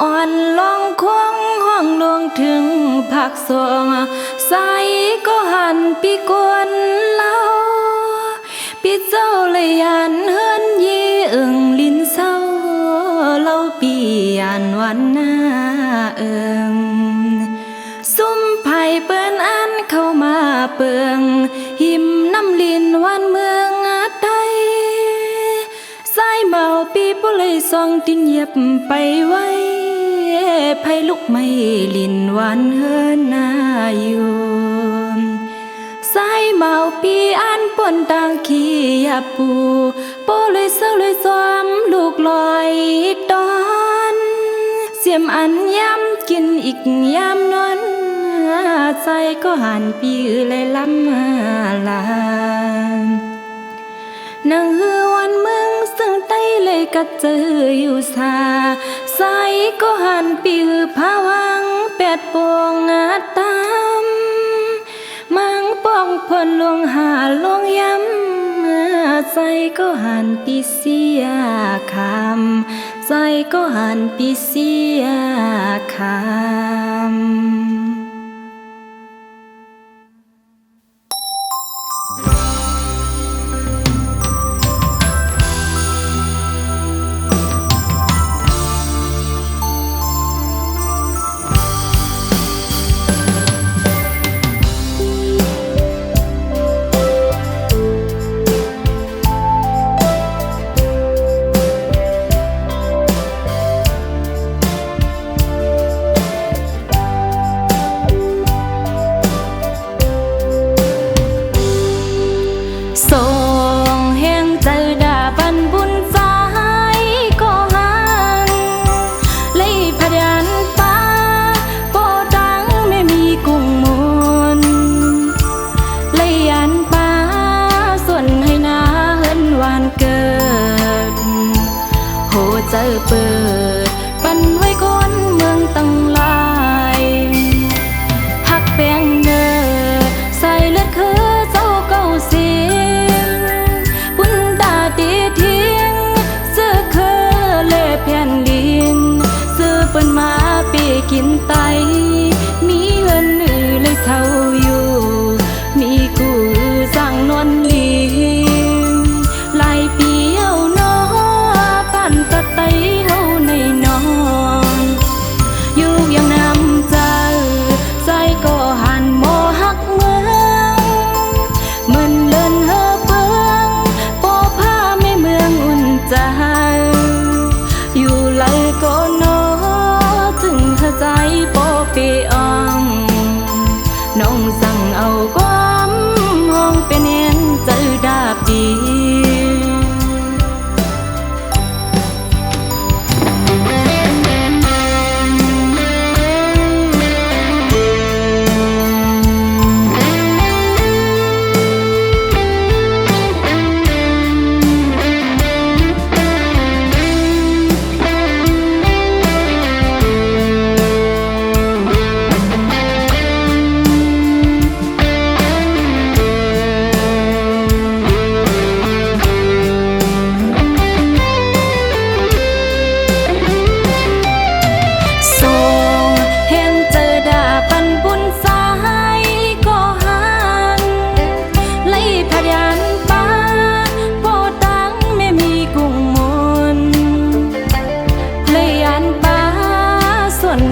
อ่อนลองควงห้องลงถึงภาคสองใสก็หันปีกวนเล่าปีเจ้าเลยยันเฮินยีอึ่งลินเศร้าเล่าปียันวันหน้าเอิงซุ่มไผ่เปิ้นอันเข้ามาเปิงหิมน้ำลินวันเมืองอาไตสายเมาปีบ่เลยส่องตินเหยียบไปไว้ไผ่ลุกไม่ลินวันเฮินนาอยู่สายเมาปีอันป่นต่างขี้ยาปูโปเลยเศร้าเลยซ้อมลูกลอยตอนเสียมอันย้ำกินอีกย้ำนอนใจก็หันปีเลยล้ำมาลานางฮือวันเมืองซึ่งใต้เลยกัดเจออยู่สาใสก็หันปีฮือพาวังแปดปวงอาตามมังป้องพลลวงหาลวงย้ำใจก็หันปีเสียคำใจก็หันปีเสียคำส่งแห่งใจดาปันบุญใจก็หังเลยพยันป้าโปดังไม่มีกุ้งมูลเลยยันป้าส่วนให้นาเฮินวานเกิดโหใจเปิดปันไว้คนเมืองตั้งหลายหักแป้งเนอใส่เลือดคือเจ้าเก่าเสียแผ่นดินซื้อเปิ้นมาปีกินไตมีเงินอือเลยเศร้าอยู่มีกูสั่งนวลลีหลายปีเอาน้อปั่นตะไตเฮาในน้องอยู่ยังนำใจใจก็หันโมหักเมืองมันเลินเฮอเปิงโปผ้าไม่เมืองอุ่นใจอยู่ไหลก็นอจึงเข้าใจโปเปอองน้องสั่งเอาความห้องเป็นเอ็นเจอดาปี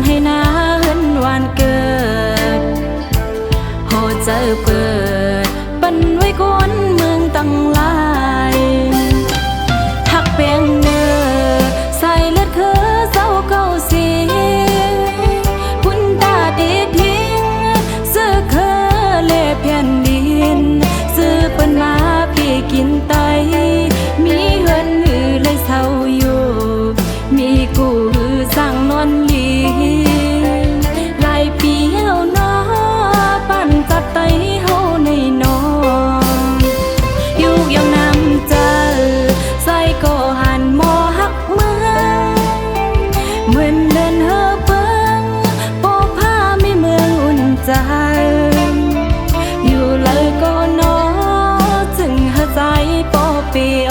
ให้นาเฮินวานเกิดโหใจเปิดปันไว้คนเมืองตั้งหลายหักแป้งเนอใส่เลือดคือเจ้าเก่าเสียพุ่นตาดีทิ้งซื้อเคอเล่แผ่นดินซื้อเปิ้นมาพี่กินไตมีเฮินหือเลยเศร้าอยู่มีกูหือสั่งนอนลีหลายปีเอาน้อปั่นจัดไตเฮาในน้องอยู่ยังนำใจใส่ก็หันมอหักเมืองเหมือนเดินเฮอเปิงโปผ้าไม่เมืองอุ่นใจอยู่เลยก็น้อจึงหาใจโปเปีย